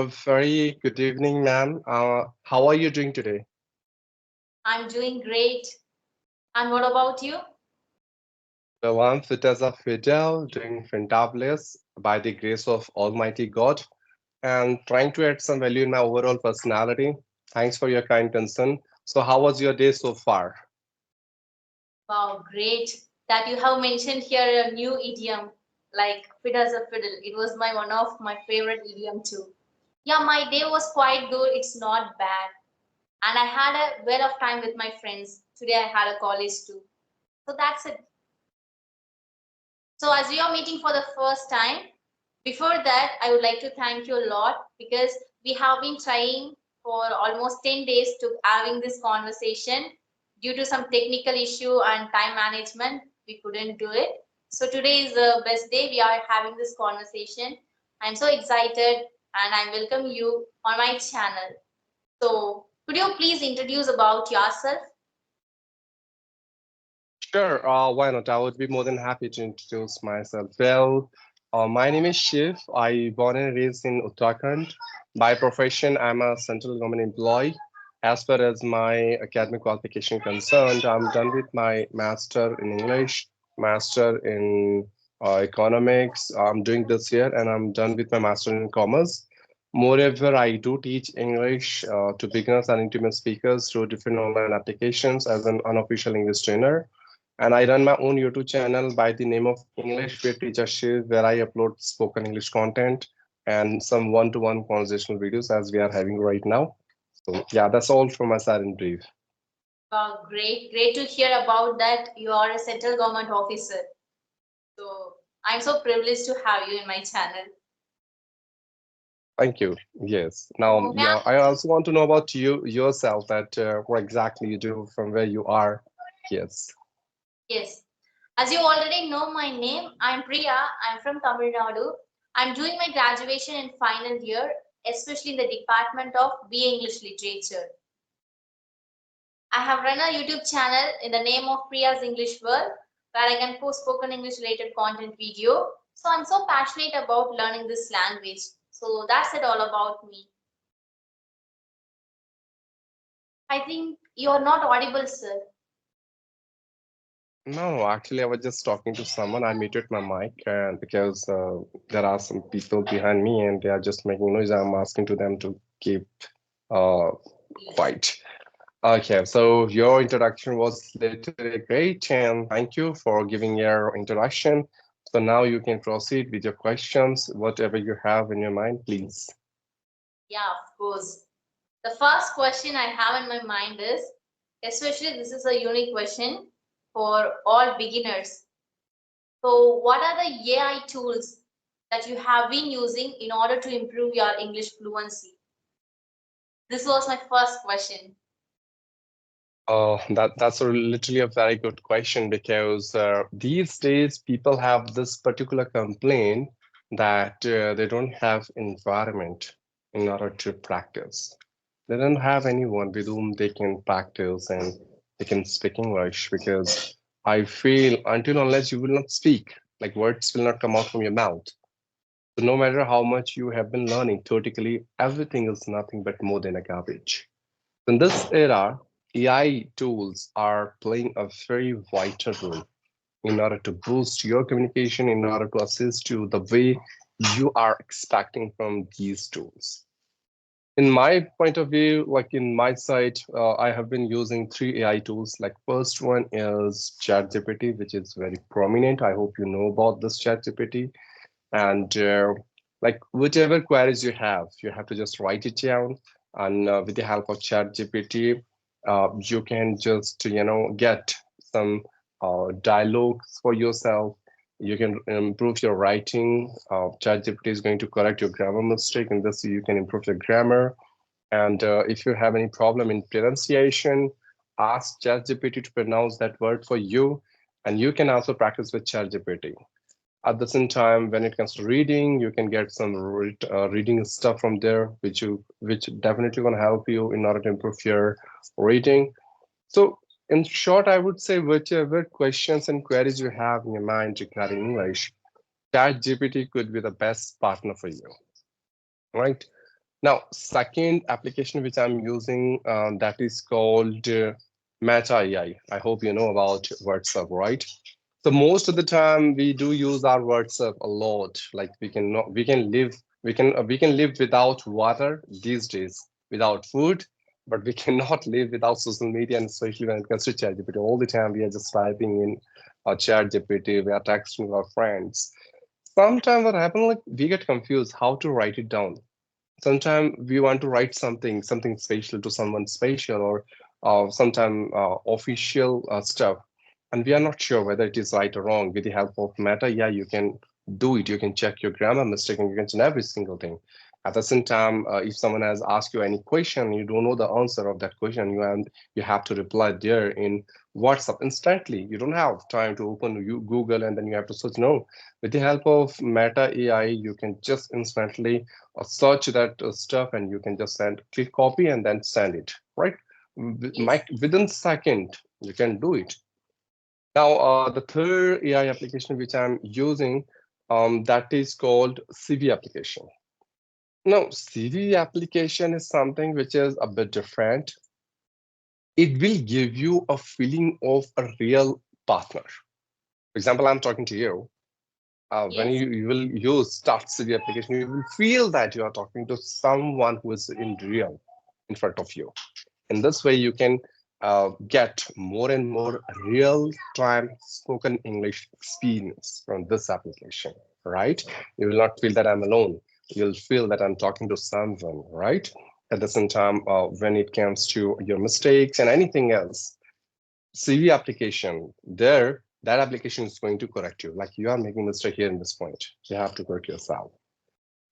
A very good evening, ma'am. How are you doing today? I'm doing great. And what about you? Well, I'm fit as a fiddle, doing fantabulous by the grace of Almighty God, and trying to add some value in my overall personality. Thanks for your kind concern. So, how was your day so far? Wow, great that you have mentioned here a new idiom like fit as a fiddle. It was my one of my favorite idiom too. Yeah, my day was quite good. It's not bad. And I had a well of time with my friends. Today I had a college too. So that's it. So as we are meeting for the first time, before that, I would like to thank you a lot because we have been trying for almost 10 days to having this conversation. Due to some technical issue and time management, we couldn't do it. So today is the best day we are having this conversation. I'm so excited and I welcome you on my channel. So could you please introduce about yourself? Sure, why not? I would be more than happy to introduce myself. Well, my name is Shiv. I born and raised in Uttarakhand. By profession, I'm a central government employee. As far as my academic qualification concerned, I'm done with my master in English, master in economics. I'm doing this year, and I'm done with my master in commerce. Moreover, I do teach English to beginners and intermediate speakers through different online applications as an unofficial English trainer, and I run my own YouTube channel by the name of English with Teacher Shiv, where I upload spoken English content and some one-to-one conversational videos as we are having right now. So yeah, that's all from my side in brief. Wow, great to hear about that. You are a central government officer. So I'm so privileged to have you in my channel. Thank you. Yes. Now, So, yeah, I also want to know about you yourself. That what exactly you do, from where you are. Yes. yes, as you already know my name, I'm Priya. I'm from Tamil Nadu. I'm doing my graduation in final year, especially in the department of BA English Literature. I have run a YouTube channel in the name of Priya's English World, where I can post spoken English related content video. So I'm so passionate about learning this language. So that's it all about me. I think you're not audible, sir. No, actually, I was just talking to someone. I muted my mic because there are some people behind me and they are just making noise. I'm asking to them to keep uh, quiet. Okay, so your introduction was literally great, and thank you for giving your introduction. So now you can proceed with your questions, whatever you have in your mind, please. Yeah, of course. The first question I have in my mind is, especially this is a unique question for all beginners. So, what are the AI tools that you have been using in order to improve your English fluency? This was my first question. That's literally a very good question because these days people have this particular complaint that they don't have environment in order to practice. They don't have anyone with whom they can practice and they can speak English because I feel until unless you will not speak, like words will not come out from your mouth. So no matter how much you have been learning theoretically, everything is nothing but more than a garbage. In this era, AI tools are playing a very vital role in order to boost your communication, in order to assist you the way you are expecting from these tools. In my point of view, like in my side, I have been using three AI tools. Like first one is ChatGPT, which is very prominent. I hope you know about this ChatGPT. And like whichever queries you have to just write it down, and with the help of ChatGPT, you can just get some dialogues for yourself. You can improve your writing. ChatGPT is going to correct your grammar mistake, and this you can improve your grammar. And if you have any problem in pronunciation, ask ChatGPT to pronounce that word for you, and you can also practice with ChatGPT. At the same time, when it comes to reading, you can get some reading stuff from there, which definitely going to help you in order to improve your reading. So, in short, I would say whichever questions and queries you have in your mind regarding English, ChatGPT could be the best partner for you, right? Now, second application which I'm using that is called Meta AI. I hope you know about WhatsApp, right? So most of the time we do use our WhatsApp a lot. Like we can live without water these days, without food, but we cannot live without social media, and especially when it comes to ChatGPT. All the time we are just typing in our ChatGPT, we are texting our friends. Sometimes what happens, like we get confused how to write it down. Sometimes we want to write something special to someone special, or sometime official stuff, and we are not sure whether it is right or wrong. With the help of Meta, yeah, you can do it. You can check your grammar mistake and you can check every single thing. At the same time, if someone has asked you any question, you don't know the answer of that question, you have to reply there in WhatsApp instantly. You don't have time to open Google and then you have to search. No, with the help of Meta AI, you can just instantly search that stuff, and you can just click copy and then send it, right? Yes. Within second, you can do it. Now, the third AI application which I'm using, that is called CV application. Now, CV application is something which is a bit different. It will give you a feeling of a real partner. For example, I'm talking to you. When Yes. you will use start CV application, you will feel that you are talking to someone who is in real in front of you. In this way, you can get more and more real-time spoken English experience from this application, right? You will not feel that I'm alone. You'll feel that I'm talking to someone, right? At the same time, when it comes to your mistakes and anything else, CV application, there, that application is going to correct you. Like you are making a mistake here in this point. You have to correct yourself.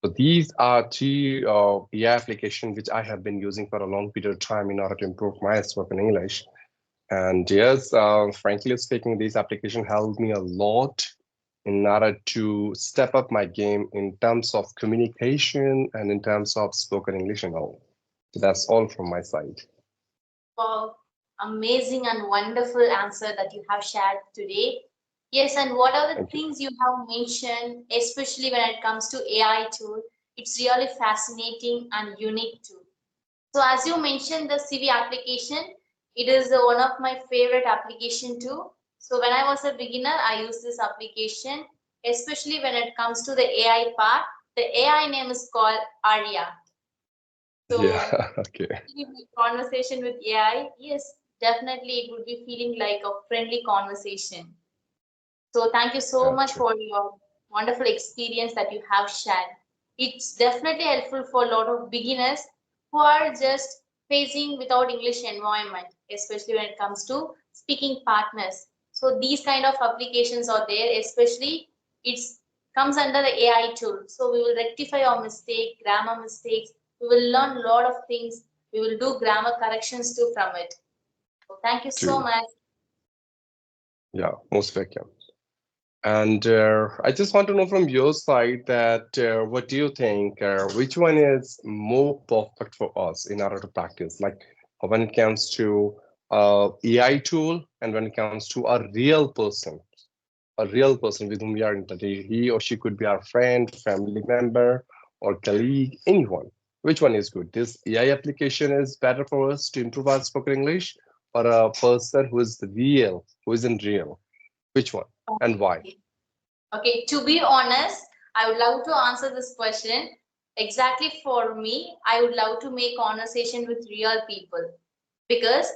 So these are three AI applications which I have been using for a long period of time in order to improve my spoken English. And yes, frankly speaking, these applications helped me a lot in order to step up my game in terms of communication and in terms of spoken English and all. So that's all from my side. Wow, amazing and wonderful answer that you have shared today. Yes, and what are the Thank you. things you have mentioned, especially when it comes to AI tool? It's really fascinating and unique too. So as you mentioned, the CV application, it is one of my favorite application too. So when I was a beginner, I used this application, especially when it comes to the AI part. The AI name is called Arya. So Yeah, okay. conversation with AI, yes, definitely it would be feeling like a friendly conversation. So thank you so much True. for your wonderful experience that you have shared. It's definitely helpful for a lot of beginners who are just facing without English environment, especially when it comes to speaking partners. So these kind of applications are there, especially it's comes under the AI tool. So we will rectify our mistake, grammar mistakes. We will learn a lot of things. We will do grammar corrections too from it. So thank you so True. much. Yeah, most welcome. And I just want to know from your side that what do you think? Which one is more perfect for us in order to practice? Like when it comes to AI tool and when it comes to a real person with whom we are in touch. He or she could be our friend, family member, or colleague, anyone. Which one is good? This AI application is better for us to improve our spoken English, or a person who is real, who isn't real? Which one and why? Okay, to be honest, I would love to answer this question. Exactly for me, I would love to make conversation with real people because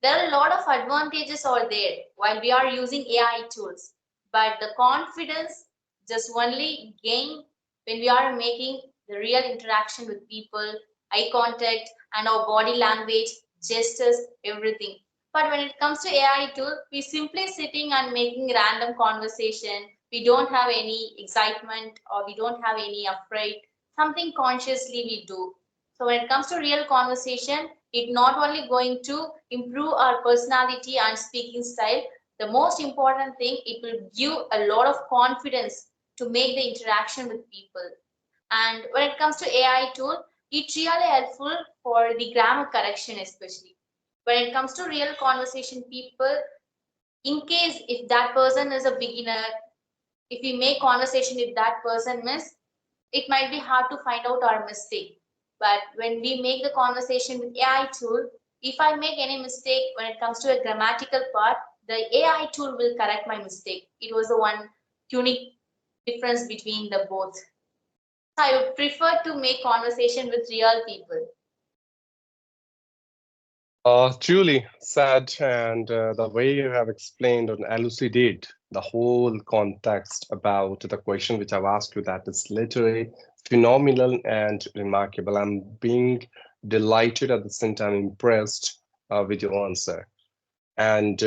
there are a lot of advantages are there while we are using AI tools. But the confidence just only gain when we are making the real interaction with people, eye contact, and our body language, gestures, everything. But when it comes to AI tool, we simply sitting and making random conversation. We don't have any excitement or we don't have any afraid. Something consciously we do. So when it comes to real conversation, it not only going to improve our personality and speaking style, the most important thing, it will give a lot of confidence to make the interaction with people. And when it comes to AI tool, it's really helpful for the grammar correction, especially. When it comes to real conversation people, in case if that person is a beginner, if we make conversation with that person, miss, it might be hard to find out our mistake. But when we make the conversation with AI tool, if I make any mistake when it comes to a grammatical part, the AI tool will correct my mistake. It was the one unique difference between the both. I would prefer to make conversation with real people. Truly sad, and the way you have explained and elucidated the whole context about the question which I've asked you, that is literally phenomenal and remarkable. I'm being delighted at the same time impressed with your answer. And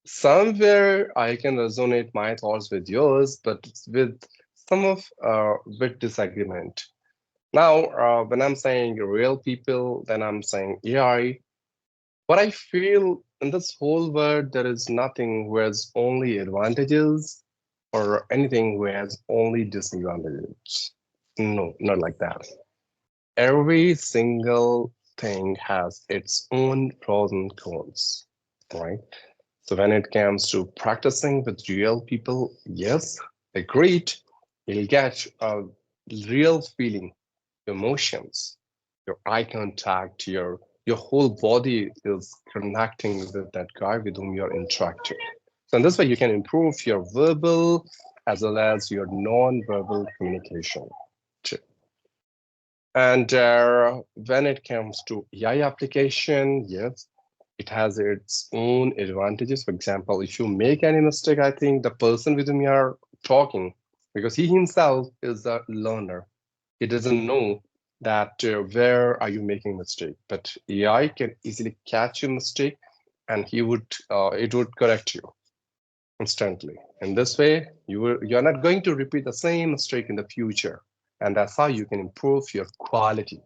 somewhere I can resonate my thoughts with yours, but with some of with disagreement. Now, when I'm saying real people, then I'm saying AI. But I feel in this whole world, there is nothing who has only advantages or anything who has only disadvantages. No, not like that. Every single thing has its own pros and cons, right? So when it comes to practicing with real people, yes, agreed, you'll get a real feeling, emotions, your eye contact, your whole body is connecting with that guy with whom you're interacting. So in this way, you can improve your verbal as well as your non-verbal communication too. And when it comes to AI application, yes, it has its own advantages. For example, if you make any mistake, I think the person with whom you are talking, because he himself is a learner, he doesn't know that where are you making mistake, but AI can easily catch your mistake, and it would correct you instantly. In this way, you're not going to repeat the same mistake in the future, and that's how you can improve your quality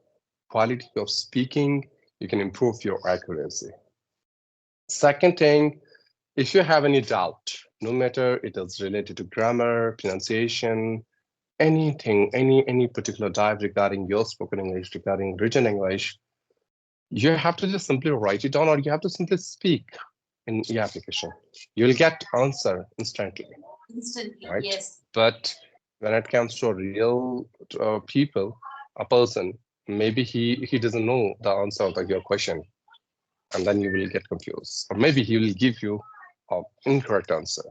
of speaking. You can improve your accuracy. Second thing, if you have any doubt, no matter it is related to grammar, pronunciation, anything, any particular dive regarding your spoken English, regarding written English, you have to just simply write it down, or you have to simply speak in the application. You'll get answer instantly. Instantly, Right? yes. But when it comes to a real people, a person, maybe he doesn't know the answer of your question, and then you will get confused. Or maybe he will give you an incorrect answer.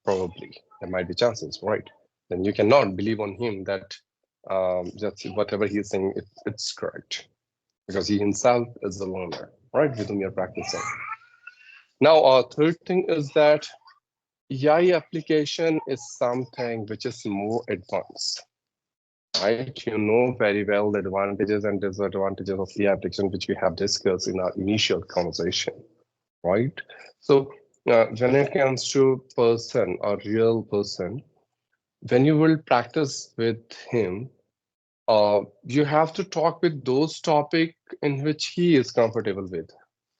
Probably there might be chances, right? Then you cannot believe on him that just whatever he's saying, it's correct, because he himself is the learner, right, with whom you're practicing. Now, our third thing is that AI application is something which is more advanced, right? You know very well the advantages and disadvantages of the application, which we have discussed in our initial conversation, right? So when it comes to person, a real person, when you will practice with him, you have to talk with those topic in which he is comfortable with,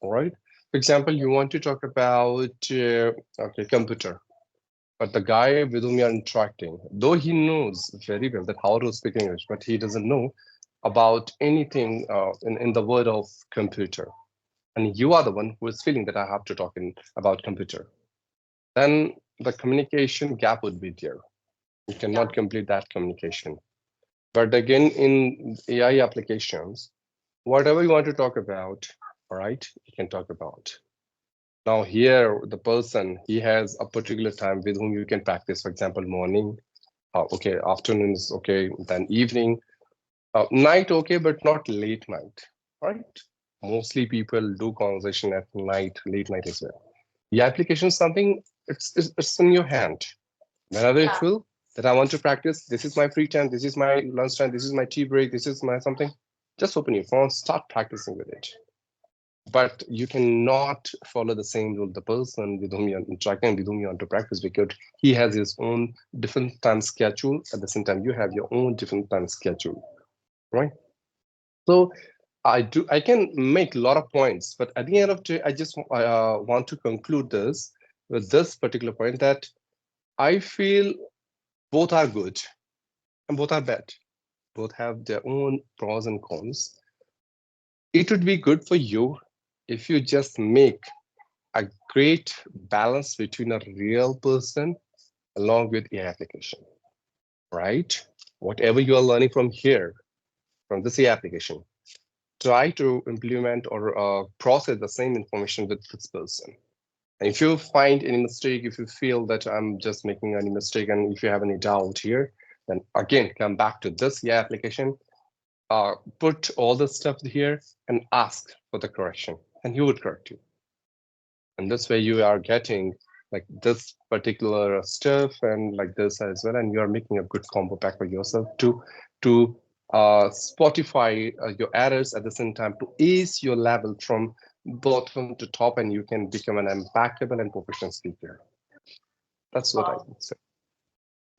all right? For example, you want to talk about okay, computer, but the guy with whom you're interacting, though he knows very well that how to speak English, but he doesn't know about anything in the word of computer. And you are the one who is feeling that I have to talk about computer. Then the communication gap would be there. You cannot complete that communication. But again, in AI applications, whatever you want to talk about, all right, you can talk about. Now here, the person, he has a particular time with whom you can practice, for example, morning, okay, afternoon is okay, then evening, night, okay, but not late night, right? Mostly people do conversation at night, late night as well. The application is something, it's in your hand. Whenever you feel that I want to practice, this is my free time, this is my lunch time, this is my tea break, this is my something, just open your phone, start practicing with it. But you cannot follow the same rule the person with whom you're interacting, with whom you want to practice, because he has his own different time schedule. At the same time, you have your own different time schedule, right? So I can make a lot of points, but at the end of the day, I just want to conclude this with this particular point, that I feel both are good and both are bad. Both have their own pros and cons. It would be good for you if you just make a great balance between a real person along with AI application, right? Whatever you are learning from here, from this AI application, try to implement or process the same information with this person. And if you find any mistake, if you feel that I'm just making any mistake, and if you have any doubt here, then again, come back to this AI application, put all the stuff here and ask for the correction, and he would correct you. And this way you are getting like this particular stuff and like this as well, and you are making a good combo pack for yourself to Spotify your errors at the same time to ease your level from bottom to top, and you can become an impeccable and professional speaker. That's what I would say.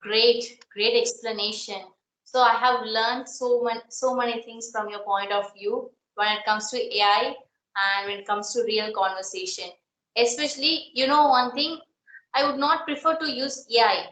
Great explanation. So I have learned so many things from your point of view when it comes to AI and when it comes to real conversation. Especially, you know, one thing, I would not prefer to use AI,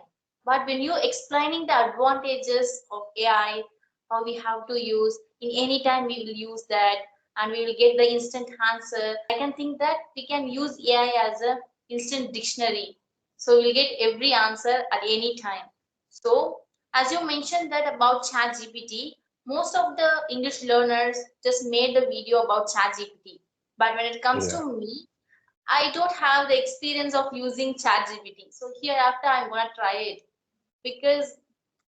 but when you explaining the advantages of AI, how we have to use in any time we will use that and we will get the instant answer. I can think that we can use AI as a instant dictionary. So we'll get every answer at any time. So as you mentioned that about ChatGPT, most of the English learners just made the video about ChatGPT. But when it comes to me, I don't have the experience of using ChatGPT. So hereafter, I'm gonna try it because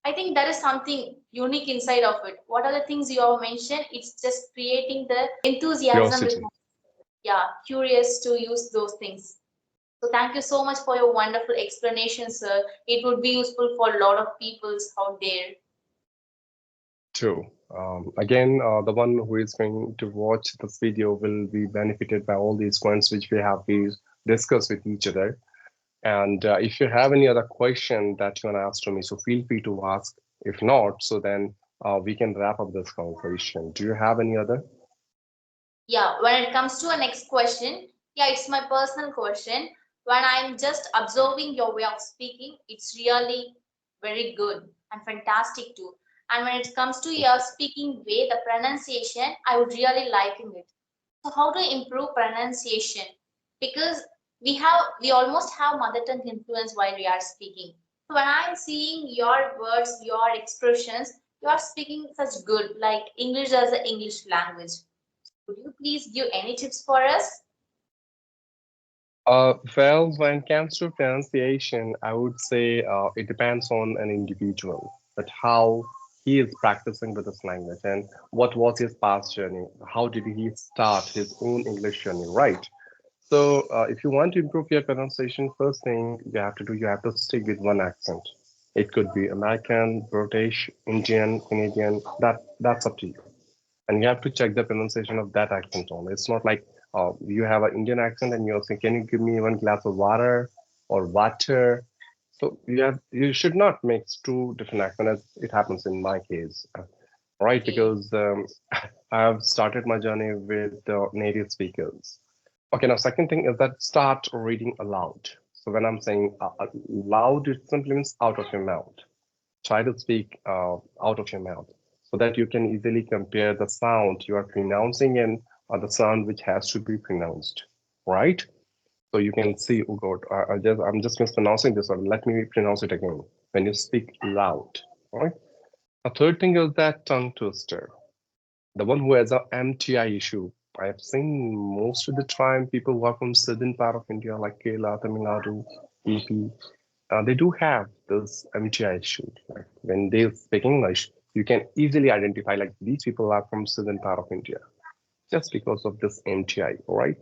I think that is something unique inside of it. What are the things you have mentioned? It's just creating the enthusiasm with, yeah, curious to use those things. So thank you so much for your wonderful explanation, sir. It would be useful for a lot of people out there. True. Again, the one who is going to watch this video will be benefited by all these points which we have discussed with each other. And if you have any other question that you want to ask to me, so feel free to ask. If not, so then we can wrap up this conversation. Do you have any other? Yeah, when it comes to a next question, yeah, it's my personal question. When I'm just observing your way of speaking, it's really very good and fantastic too. And when it comes to your speaking way, the pronunciation, I would really liking it. So how to improve pronunciation? Because we almost have mother tongue influence while we are speaking. So when I'm seeing your words, your expressions, you are speaking such good, like English as an English language. Could you please give any tips for us? Well, when it comes to pronunciation, I would say it depends on an individual, but how he is practicing with this language and what was his past journey. How did he start his own English journey, right? So if you want to improve your pronunciation, first thing you have to do, you have to stick with one accent. It could be American, British, Indian, Canadian, that's up to you. And you have to check the pronunciation of that accent only. It's not like you have an Indian accent and you're saying, "Can you give me one glass of water or water?" So you should not mix two different accents, as it happens in my case, right? Because I have started my journey with native speakers. Okay, now second thing is that start reading aloud. So when I'm saying loud, it simply means out of your mouth. Try to speak out of your mouth so that you can easily compare the sound you are pronouncing and the sound which has to be pronounced, right? So you can see, oh God, I'm just mispronouncing this one. Let me pronounce it again. When you speak loud, right? A third thing is that tongue twister. The one who has an MTI issue. I have seen most of the time people who are from southern part of India, like Kerala, Tamil Nadu, EP, they do have this MTI issue. Like when they speak English, you can easily identify like these people are from southern part of India just because of this MTI, all right?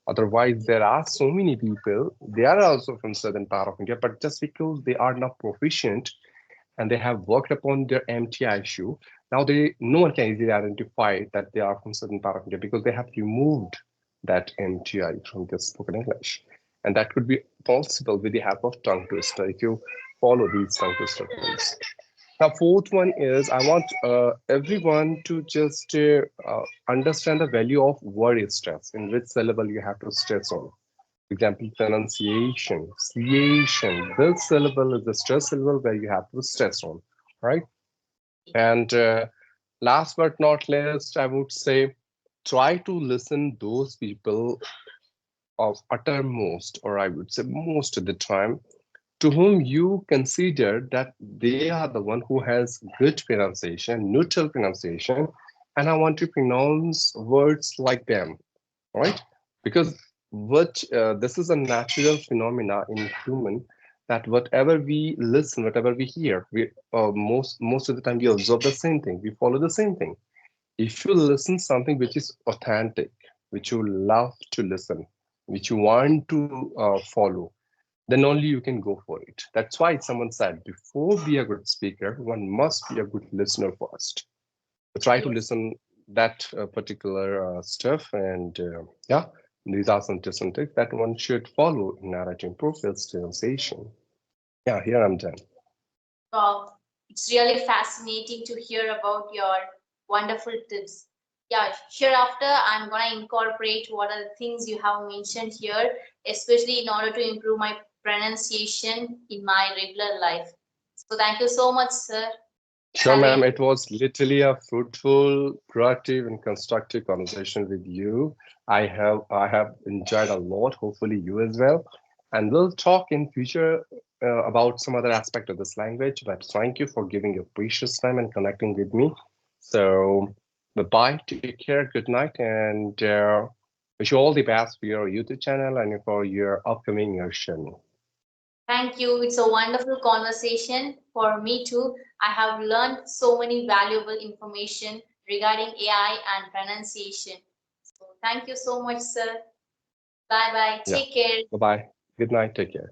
Otherwise, there are so many people, they are also from southern part of India, but just because they are not proficient and they have worked upon their MTI issue, now no one can easily identify that they are from southern part of India because they have removed that MTI from their spoken English. And that could be possible with the help of tongue twister if you follow these tongue twister rules. Now, fourth one is I want everyone to just understand the value of word stress, in which syllable you have to stress on. For example, pronunciation, ciation. This syllable is the stress syllable where you have to stress on, right? And last but not least, I would say try to listen those people of uttermost, or I would say most of the time, to whom you consider that they are the one who has good pronunciation, neutral pronunciation, and I want to pronounce words like them, right? Because this is a natural phenomena in human, that whatever we listen, whatever we hear, we most of the time we observe the same thing, we follow the same thing. If you listen something which is authentic, which you love to listen, which you want to follow, then only you can go for it. That's why someone said, before be a good speaker, one must be a good listener first. Try to Yes. listen that particular stuff, and yeah, these are some tips and tricks that one should follow in order to improve its pronunciation. Yeah, here I'm done. Wow, it's really fascinating to hear about your wonderful tips. Yeah, hereafter I'm gonna incorporate what are the things you have mentioned here, especially in order to improve my pronunciation in my regular life. So thank you so much, sir. Sure, ma'am. Having It was literally a fruitful, proactive, and constructive conversation with you. I have enjoyed a lot. Hopefully, you as well. And we'll talk in future about some other aspect of this language. But thank you for giving your precious time and connecting with me. So, bye bye. Take care. Good night, and wish you all the best for your YouTube channel and for your upcoming version. Thank you. It's a wonderful conversation for me too. I have learned so many valuable information regarding AI and pronunciation. So thank you so much, sir. Bye bye. Yeah. Take care. Bye bye. Good night. Take care.